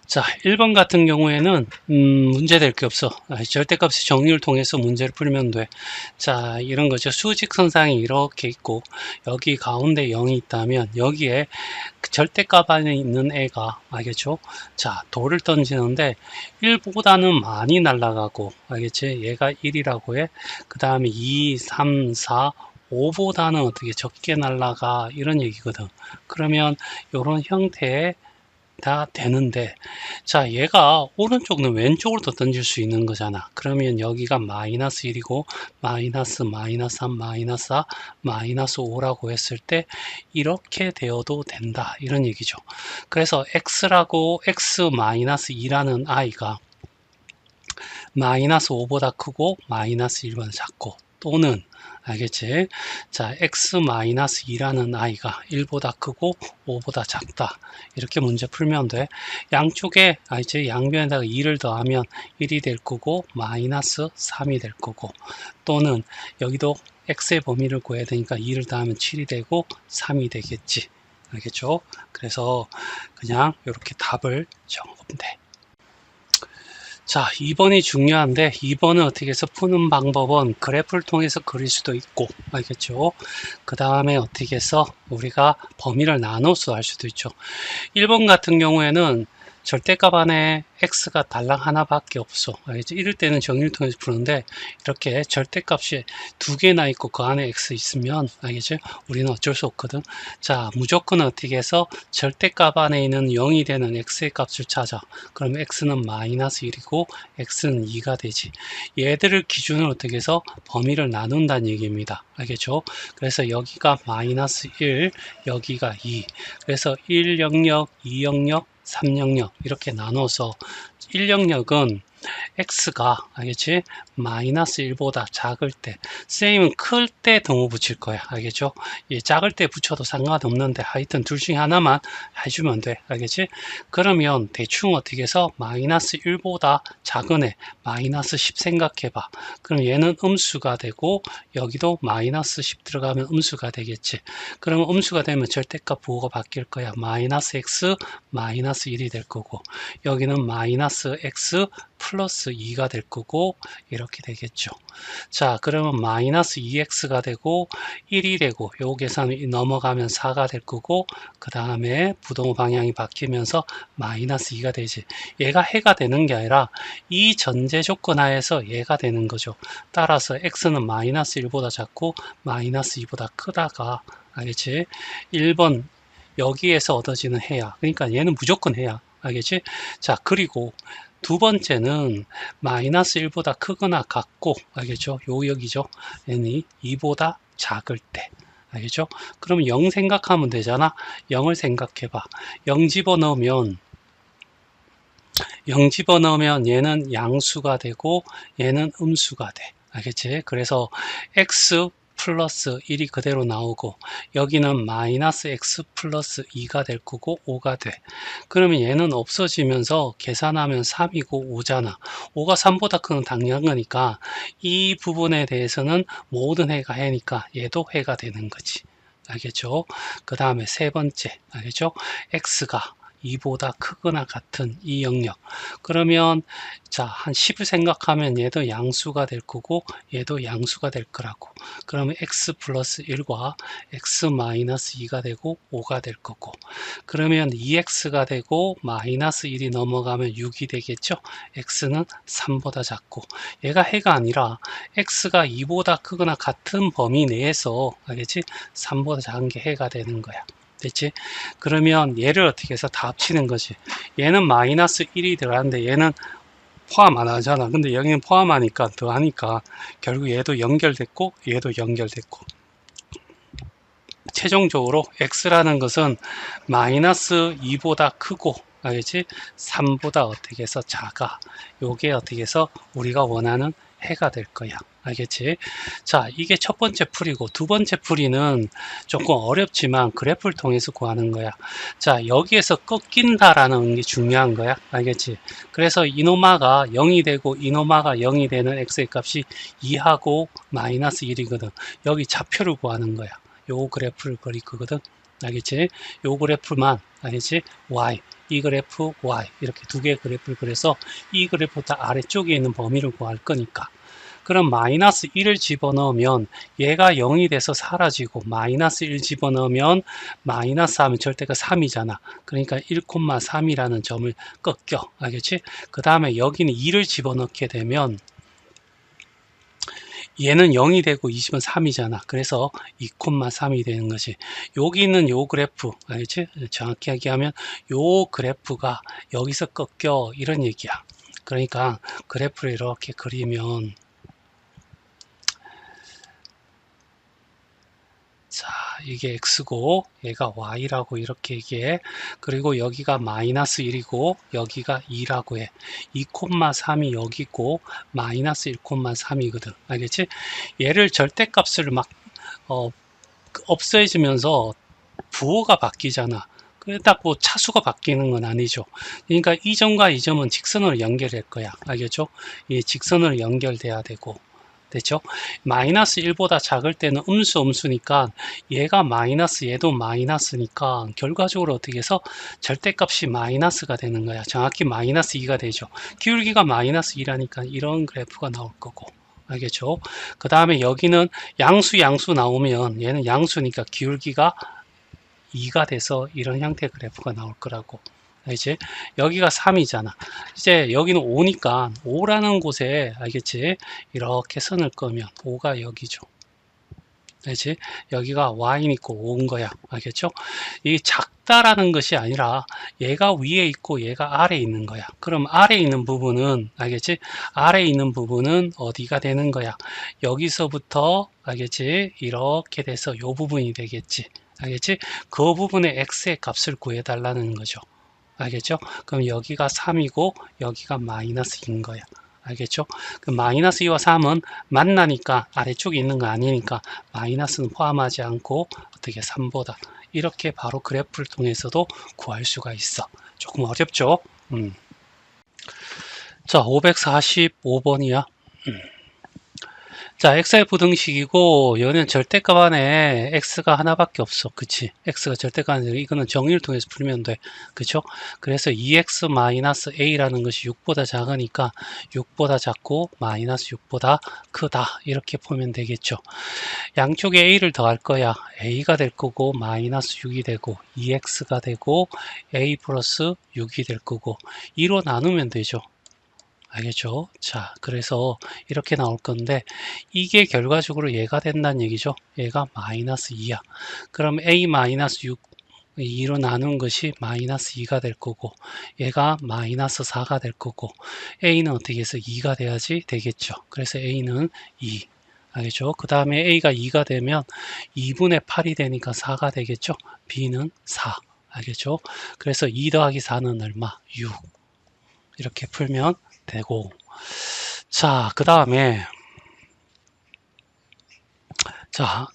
자, 1번 같은 경우에는 문제될 게 없어. 절대값의 정리를 통해서 문제를 풀면 돼. 자, 이런 거죠. 수직선상이 이렇게 있고 여기 가운데 0이 있다면 여기에 그 절대값 안에 있는 애가, 알겠죠? 자, 돌을 던지는데 1보다는 많이 날아가고, 알겠지? 얘가 1이라고 해. 그 다음에 2, 3, 4, 5보다는 어떻게 적게 날아가, 이런 얘기거든. 그러면 이런 형태의 다 되는데, 자, 얘가 오른쪽은 왼쪽으로 더 던질 수 있는 거잖아. 그러면 여기가 마이너스 1이고 마이너스 3 마이너스 4 마이너스 5라고 했을 때 이렇게 되어도 된다, 이런 얘기죠. 그래서 x라고 x 마이너스 2라는 아이가 마이너스 5보다 크고 마이너스 1보다 작고, 또는, 알겠지? 자, x-2라는 아이가 1보다 크고 5보다 작다. 이렇게 문제 풀면 돼. 양쪽에, 이제 양변에다가 2를 더하면 1이 될 거고 마이너스 3이 될 거고, 또는 여기도 x의 범위를 구해야 되니까 2를 더하면 7이 되고 3이 되겠지. 알겠죠? 그래서 그냥 이렇게 답을 적으면 돼. 자, 2번이 중요한데 2번은 어떻게 해서 푸는 방법은 그래프를 통해서 그릴 수도 있고, 알겠죠? 그 다음에 어떻게 해서 우리가 범위를 나눠서 할 수도 있죠. 1번 같은 경우에는 절대값 안에 x가 달랑 하나밖에 없어. 알겠지? 이럴 때는 정의를 통해서 푸는데 이렇게 절대값이 두 개나 있고 그 안에 x 있으면, 알겠지? 우리는 어쩔 수 없거든. 자, 무조건 어떻게 해서 절대값 안에 있는 0이 되는 x의 값을 찾아. 그럼 x는 마이너스 1이고 x는 2가 되지. 얘들을 기준으로 어떻게 해서 범위를 나눈다는 얘기입니다. 알겠죠? 그래서 여기가 마이너스 1, 여기가 2. 그래서 1 영역, 2 영역, 3 영역 이렇게 나눠서 1 영역은 x가, 알겠지? 마이너스 1보다 작을 때, 쌤은 클 때 등호 붙일 거야. 알겠죠? 예, 작을 때 붙여도 상관없는데 하여튼 둘 중에 하나만 해주면 돼. 알겠지? 그러면 대충 어떻게 해서 마이너스 1보다 작은 애 마이너스 10 생각해봐. 그럼 얘는 음수가 되고 여기도 마이너스 10 들어가면 음수가 되겠지. 그러면 음수가 되면 절대값 부호가 바뀔 거야. 마이너스 x 마이너스 1이 될 거고, 여기는 마이너스 x 플러스 2가 될 거고, 이렇게 되겠죠. 자, 그러면 마이너스 2x가 되고 1이 되고 요 계산이 넘어가면 4가 될 거고, 그 다음에 부동호 방향이 바뀌면서 마이너스 2가 되지. 얘가 해가 되는 게 아니라 이 전제 조건 하에서 얘가 되는 거죠. 따라서 x는 마이너스 1보다 작고 마이너스 2보다 크다가, 알겠지? 1번 여기에서 얻어지는 해야. 그러니까 얘는 무조건 해야. 알겠지? 자, 그리고 두 번째는 마이너스 1보다 크거나 같고, 알겠죠? 요 여기죠? 얘는 2보다 작을 때. 알겠죠? 그럼 0 생각하면 되잖아. 0을 생각해봐. 0 집어넣으면 0 집어넣으면 얘는 양수가 되고 얘는 음수가 돼. 알겠지? 그래서 x 플러스 1이 그대로 나오고 여기는 마이너스 x 플러스 2가 될 거고 5가 돼. 그러면 얘는 없어지면서 계산하면 3이고 5잖아. 5가 3보다 큰 당연한 거니까 이 부분에 대해서는 모든 해가 해니까 얘도 해가 되는 거지. 알겠죠? 그 다음에 세 번째, 알겠죠? x가 2보다 크거나 같은 이 영역. 그러면 자, 한 10을 생각하면 얘도 양수가 될 거고 얘도 양수가 될 거라고. 그러면 x 플러스 1과 x 마이너스 2가 되고 5가 될 거고, 그러면 2x가 되고 마이너스 1이 넘어가면 6이 되겠죠. x는 3보다 작고, 얘가 해가 아니라 x가 2보다 크거나 같은 범위 내에서, 알겠지? 3보다 작은 게 해가 되는 거야. 됐지? 그러면 얘를 어떻게 해서 다 합치는 거지. 얘는 마이너스 1이 들어가는데 얘는 포함 안 하잖아. 근데 여기는 포함하니까 더하니까 결국 얘도 연결됐고 얘도 연결됐고, 최종적으로 x라는 것은 마이너스 2보다 크고, 알겠지? 3보다 어떻게 해서 작아. 요게 어떻게 해서 우리가 원하는 해가 될 거야. 알겠지? 자, 이게 첫 번째 풀이고, 두 번째 풀이는 조금 어렵지만 그래프를 통해서 구하는 거야. 자, 여기에서 꺾인다라는 게 중요한 거야. 알겠지? 그래서 이노마가 0이 되고 이노마가 0이 되는 x의 값이 2하고 마이너스 1이거든. 여기 좌표를 구하는 거야. 요 그래프를 그릴 거거든. 알겠지? 요 그래프만, 알겠지? y 이 그래프 y 이렇게 두 개의 그래프를 그려서 이 그래프부터 아래쪽에 있는 범위를 구할 거니까 그럼 마이너스 1을 집어넣으면 얘가 0이 돼서 사라지고 마이너스 1 집어넣으면 마이너스 하면 절대가 3이잖아. 그러니까 1,3이라는 점을 꺾여. 알겠지? 그 다음에 여기는 2를 집어넣게 되면 얘는 0이 되고 20은 3이잖아. 그래서 2,3이 되는 거지. 여기 있는 요 그래프, 알겠지? 정확히 얘기하면 요 그래프가 여기서 꺾여 이런 얘기야. 그러니까 그래프를 이렇게 그리면 자, 이게 x고 얘가 y라고 이렇게 얘기해. 그리고 여기가 마이너스 1이고 여기가 2라고 해. 2,3이 여기고 마이너스 1,3이거든. 알겠지? 얘를 절대값을 막 어, 없어지면서 부호가 바뀌잖아. 그렇다고 차수가 바뀌는 건 아니죠. 그러니까 이 점과 이 점은 직선으로 연결될 거야. 알겠죠? 이 직선으로 연결돼야 되고. 됐죠? 마이너스 1보다 작을 때는 음수니까 얘가 마이너스 얘도 마이너스니까 결과적으로 어떻게 해서 절대값이 마이너스가 되는 거야. 정확히 마이너스 2가 되죠. 기울기가 마이너스 2라니까 이런 그래프가 나올 거고. 알겠죠? 그 다음에 여기는 양수 나오면 얘는 양수니까 기울기가 2가 돼서 이런 형태의 그래프가 나올 거라고. 이제 여기가 3이잖아. 이제 여기는 5니까 5라는 곳에 알겠지? 이렇게 선을 끄면 5가 여기죠. 알지? 여기가 y니까 5인 거야. 알겠죠? 이 작다라는 것이 아니라 얘가 위에 있고 얘가 아래에 있는 거야. 그럼 아래에 있는 부분은 알겠지? 아래에 있는 부분은 어디가 되는 거야? 여기서부터 알겠지? 이렇게 돼서 요 부분이 되겠지. 알겠지? 그 부분의 x의 값을 구해달라는 거죠. 알겠죠? 그럼 여기가 3이고 여기가 마이너스인 거야. 알겠죠? 그 마이너스 2와 3은 만나니까 아래쪽에 있는 거 아니니까 마이너스는 포함하지 않고 어떻게 3보다 이렇게 바로 그래프를 통해서도 구할 수가 있어. 조금 어렵죠? 자, 545번이야. 자, x의 부등식이고 얘는 절대값 안에 x가 하나밖에 없어. 그치? x가 절대값 안에 이거는 정의를 통해서 풀면 돼. 그쵸? 그래서 2x-a라는 것이 6보다 작으니까 6보다 작고 마이너스 6보다 크다. 이렇게 보면 되겠죠. 양쪽에 a를 더할 거야. a가 될 거고 마이너스 6이 되고 2x가 되고 a 플러스 6이 될 거고 2로 나누면 되죠. 알겠죠? 자, 그래서 이렇게 나올 건데 이게 결과적으로 얘가 된다는 얘기죠. 얘가 마이너스 2야. 그럼 a 마이너스 6 2로 나눈 것이 마이너스 2가 될 거고 얘가 마이너스 4가 될 거고 a는 어떻게 해서 2가 돼야지 되겠죠. 그래서 a는 2. 알겠죠? 그 다음에 a가 2가 되면 2분의 8이 되니까 4가 되겠죠. b는 4. 알겠죠? 그래서 2 더하기 4는 얼마? 6. 이렇게 풀면 되고 자, 그 다음에 자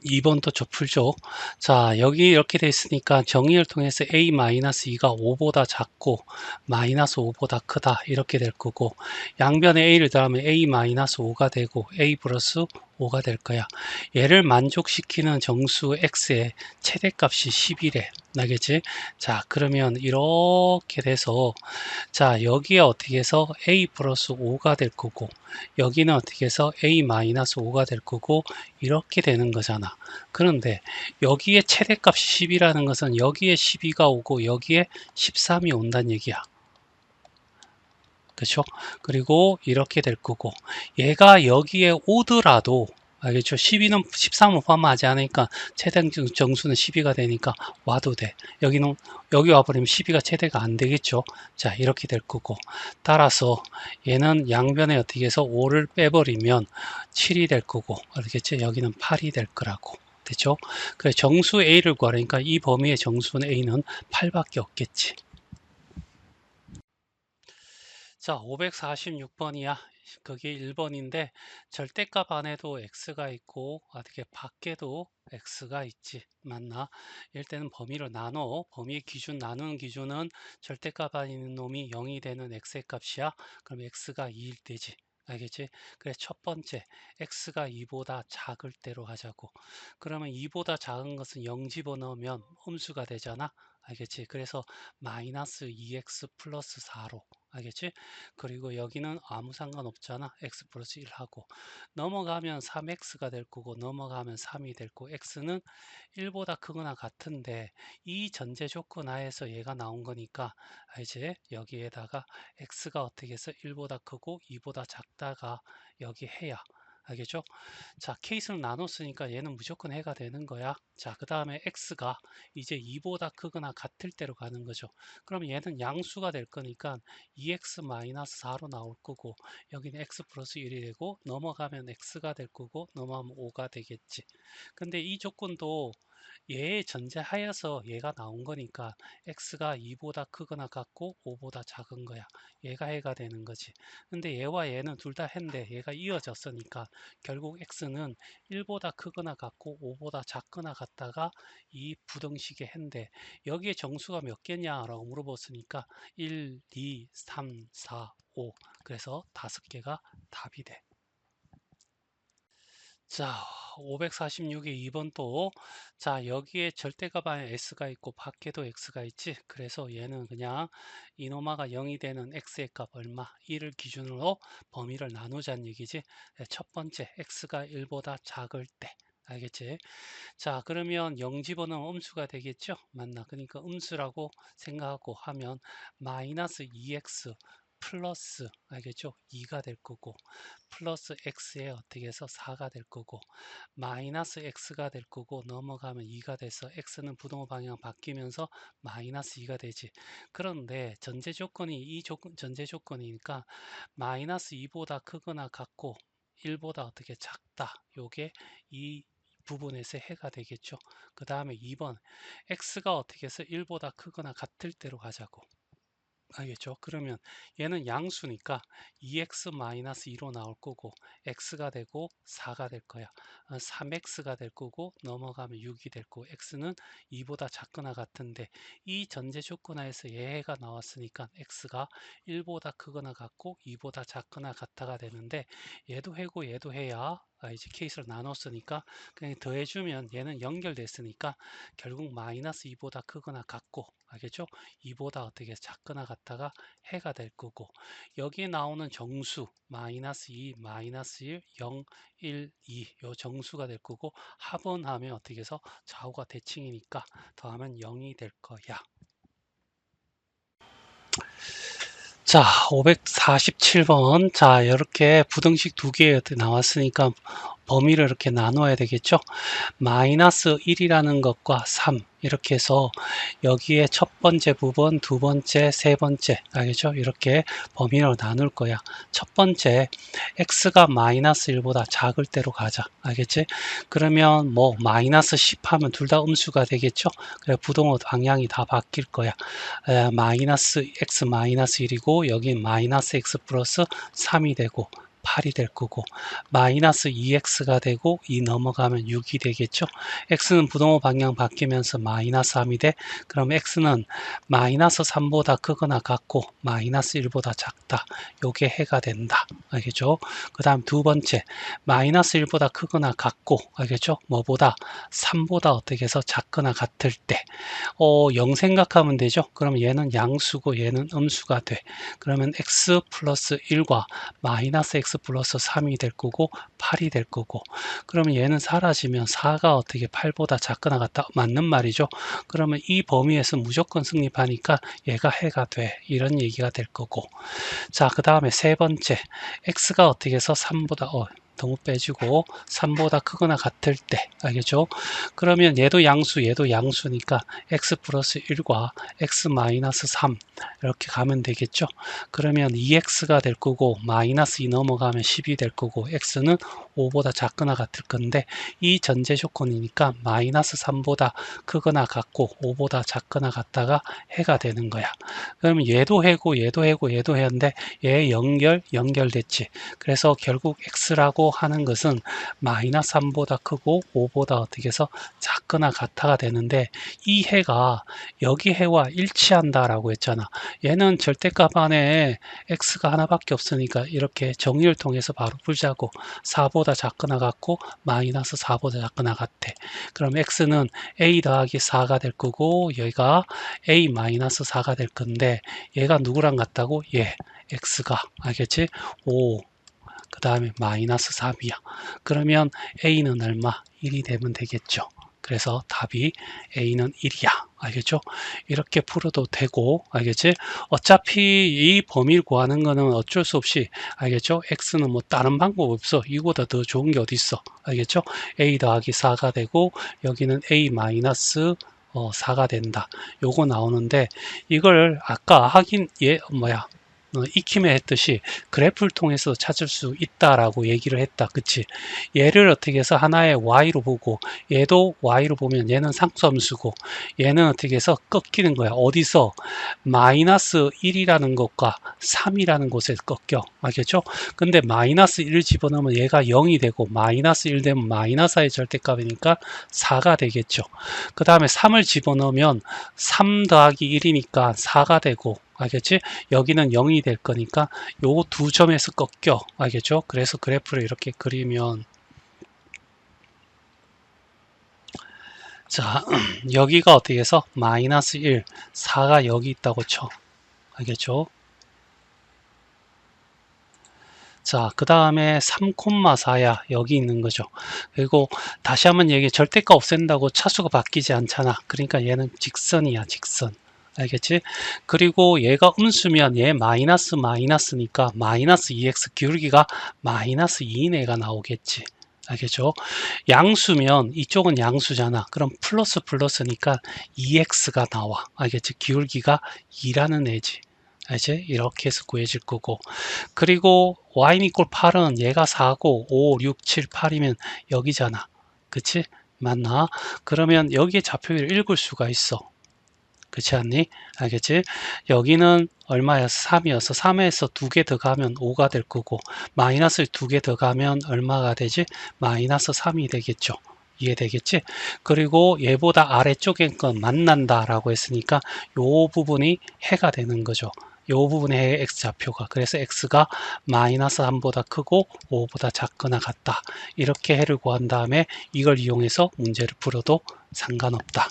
2번도 저 풀죠. 자, 여기 이렇게 돼 있으니까 정의를 통해서 a-2가 5보다 작고 마이너스 5보다 크다 이렇게 될 거고 양변에 a를 더하면 a-5가 되고 a 플러스 5가 될 거야. 얘를 만족시키는 정수 x의 최대값이 10이래. 나겠지? 자, 그러면 이렇게 돼서 자, 여기에 어떻게 해서 a 플러스 5가 될 거고 여기는 어떻게 해서 a 마이너스 5가 될 거고 이렇게 되는 거잖아. 그런데 여기에 최대값이 10이라는 것은 여기에 12가 오고 여기에 13이 온다는 얘기야. 그렇죠? 그리고 이렇게 될 거고 얘가 여기에 오더라도 알겠죠? 12는 13은 포함하지 않으니까 최대 정수는 12가 되니까 와도 돼. 여기는 여기 와버리면 12가 최대가 안 되겠죠? 자, 이렇게 될 거고 따라서 얘는 양변에 어떻게 해서 5를 빼버리면 7이 될 거고 알겠죠? 여기는 8이 될 거라고. 됐죠? 그래 정수 A를 구하니까 이 범위의 정수는 A는 8밖에 없겠지. 자, 546번이야. 그게 1번인데 절대값 안에도 x가 있고 어떻게 밖에도 x가 있지. 맞나? 이럴 때는 범위를 나눠. 범위의 기준 나누는 기준은 절대값 안에 있는 놈이 0이 되는 x의 값이야. 그럼 x가 2일 때지. 알겠지? 그래 첫 번째 x가 2보다 작을 때로 하자고. 그러면 2보다 작은 것은 0 집어넣으면 음수가 되잖아. 알겠지? 그래서 마이너스 2x 플러스 4로. 알겠지? 그리고 여기는 아무 상관없잖아. x 플러스 1하고 넘어가면 3x가 될 거고 넘어가면 3이 될 거고 x는 1보다 크거나 같은데 이 전제 조건 하에서 얘가 나온 거니까 이제 여기에다가 x가 어떻게 해서 1보다 크고 2보다 작다가 여기 해야 알겠죠? 자, 케이스를 나눴으니까 얘는 무조건 해가 되는 거야. 자, 그 다음에 x가 이제 2보다 크거나 같을 때로 가는 거죠. 그럼 얘는 양수가 될 거니까 2x-4로 나올 거고 여기는 x 플러스 1이 되고 넘어가면 x가 될 거고 넘어가면 5가 되겠지. 근데 이 조건도 얘의 전제하여서 얘가 나온 거니까 x가 2보다 크거나 같고 5보다 작은 거야. 얘가 해가 되는 거지. 근데 얘와 얘는 둘 다 해인데 얘가 이어졌으니까 결국 x는 1보다 크거나 같고 5보다 작거나 같다가 이 부등식의 해인데 여기에 정수가 몇 개냐라고 물어봤으니까 1, 2, 3, 4, 5 그래서 5개가 답이 돼. 자, 546의 2번 또, 자, 여기에 절대값안에 s가 있고 밖에도 x가 있지. 그래서 얘는 그냥 이노마가 0이 되는 x의 값 얼마? 1을 기준으로 범위를 나누자는 얘기지. 네, 첫 번째, x가 1보다 작을 때. 알겠지? 자, 그러면 0 집어넣으면 음수가 되겠죠? 맞나? 그러니까 음수라고 생각하고 하면 마이너스 2x 플러스 알겠죠? 2가 될 거고 플러스 x에 어떻게 해서 4가 될 거고 마이너스 x가 될 거고 넘어가면 2가 돼서 x는 부동호 방향 바뀌면서 마이너스 2가 되지. 그런데 전제 조건이 이 전제 조건이니까 마이너스 2보다 크거나 같고 1보다 어떻게 작다. 요게 이 부분에서 해가 되겠죠. 그 다음에 2번 x가 어떻게 해서 1보다 크거나 같을 때로 가자고. 알겠죠? 그러면 얘는 양수니까 2x-2로 나올 거고 x가 되고 4가 될 거야. 3x가 될 거고 넘어가면 6이 될 거고 x는 2보다 작거나 같은데 이 전제 조건 하에서 얘가 나왔으니까 x가 1보다 크거나 같고 2보다 작거나 같다가 되는데 얘도 해고 얘도 해야 이제 케이스를 나눴으니까 그냥 더해주면 얘는 연결됐으니까 결국 마이너스 2보다 크거나 같고 알겠죠? 2보다 어떻게 작거나 같다가 해가 될 거고 여기에 나오는 정수 마이너스 2, 마이너스 1, 0, 1, 2 요 정수가 될 거고 합원하면 어떻게 해서 좌우가 대칭이니까 더하면 0이 될 거야. 자, 547번. 자, 이렇게 부등식 두 개 나왔으니까 범위를 이렇게 나눠야 되겠죠? 마이너스 1이라는 것과 3 이렇게 해서 여기에 첫 번째 부분, 두 번째, 세 번째 알겠죠? 이렇게 범위로 나눌 거야. 첫 번째 x가 마이너스 1보다 작을 때로 가자. 알겠지? 그러면 뭐 마이너스 10 하면 둘 다 음수가 되겠죠? 그래 부동호 방향이 다 바뀔 거야. 마이너스 x 마이너스 1이고 여기 마이너스 x 플러스 3이 되고 8이 될 거고 마이너스 2x가 되고 2 넘어가면 6이 되겠죠. x는 부동호 방향 바뀌면서 마이너스 3이 돼. 그럼 x는 마이너스 3보다 크거나 같고 마이너스 1보다 작다. 요게 해가 된다. 알겠죠? 그 다음 두 번째 마이너스 1보다 크거나 같고 알겠죠? 뭐보다 3보다 어떻게 해서 작거나 같을 때 0 생각하면 되죠. 그럼 얘는 양수고 얘는 음수가 돼. 그러면 x 플러스 1과 마이너스 x 플러스 3이 될 거고 8이 될 거고 그러면 얘는 사라지면 4가 어떻게 8보다 작거나 같다 맞는 말이죠. 그러면 이 범위에서 무조건 승립하니까 얘가 해가 돼. 이런 얘기가 될 거고 자, 그 다음에 세 번째 x가 어떻게 해서 3보다 너무 빼주고 3보다 크거나 같을 때 알겠죠? 그러면 얘도 양수 얘도 양수니까 x 플러스 1과 x 마이너스 3 이렇게 가면 되겠죠? 그러면 2x가 될 거고 마이너스 2 넘어가면 10이 될 거고 x는 5보다 작거나 같을 건데 이 전제 조건이니까 마이너스 3보다 크거나 같고 5보다 작거나 같다가 해가 되는 거야. 그러면 얘도 해고 얘도 해고 얘도 해인데 얘 연결됐지. 그래서 결국 x라고 크고 하는 것은 마이너스 3보다 크고 5보다 어떻게 해서 작거나 같아가 되는데, 이 해가 여기 해와 일치한다라고 했잖아. 얘는 절대값 안에 x가 하나밖에 없으니까 이렇게 정의를 통해서 바로 풀자고, 4보다 작거나 같고 마이너스 4보다 작거나 같대. 그럼 x는 a 더하기 4가 될 거고, 여기가 a 마이너스 4가 될 건데, 얘가 누구랑 같다고? 얘 x가, 알겠지? 5, 그 다음에 마이너스 3이야. 그러면 a는 얼마? 1이 되면 되겠죠. 그래서 답이 a는 1이야. 알겠죠? 이렇게 풀어도 되고, 알겠지? 어차피 이 범위를 구하는 거는 어쩔 수 없이, 알겠죠? x는 뭐 다른 방법 없어. 이거보다 더 좋은 게 어디 있어? 알겠죠? a 더하기 4가 되고, 여기는 a 마이너스 4가 된다. 요거 나오는데, 이걸 아까 익힘에 했듯이 그래프를 통해서 찾을 수 있다라고 얘기를 했다. 그치? 얘를 어떻게 해서 하나의 y로 보고, 얘도 y로 보면 얘는 상수함수고, 얘는 어떻게 해서 꺾이는 거야. 어디서? 마이너스 1이라는 것과 3이라는 곳에 꺾여. 알겠죠? 근데 마이너스 1을 집어넣으면 얘가 0이 되고, 마이너스 1 되면 마이너스 4의 절대값이니까 4가 되겠죠. 그 다음에 3을 집어넣으면 3 더하기 1이니까 4가 되고, 알겠지? 여기는 0이 될 거니까 요 두 점에서 꺾여. 알겠죠? 그래서 그래프를 이렇게 그리면, 자, 여기가 어떻게 해서 마이너스 1, 4가 여기 있다고 쳐. 알겠죠? 자, 그 다음에 3,4야. 여기 있는 거죠. 그리고 다시 한번 얘기해. 절대값 없앤다고 차수가 바뀌지 않잖아. 그러니까 얘는 직선이야, 직선. 알겠지? 그리고 얘가 음수면 얘 마이너스니까 마이너스 2x, 기울기가 마이너스 2인 애가 나오겠지. 알겠죠? 양수면 이쪽은 양수잖아. 그럼 플러스니까 2x가 나와. 알겠지? 기울기가 2라는 애지. 알지? 이렇게 해서 구해질 거고, 그리고 y 이퀄 8은 얘가 4고 5, 6, 7, 8이면 여기잖아. 그치? 맞나? 그러면 여기에 좌표를 읽을 수가 있어. 그렇지 않니? 알겠지? 여기는 얼마였어? 3이어서 3에서 2개 더 가면 5가 될 거고, 마이너스를 2개 더 가면 얼마가 되지? 마이너스 3이 되겠죠. 이해되겠지? 그리고 얘보다 아래쪽에 건 만난다 라고 했으니까 요 부분이 해가 되는 거죠. 요 부분의 해의 x좌표가. 그래서 x가 마이너스 3보다 크고 5보다 작거나 같다. 이렇게 해를 구한 다음에 이걸 이용해서 문제를 풀어도 상관없다.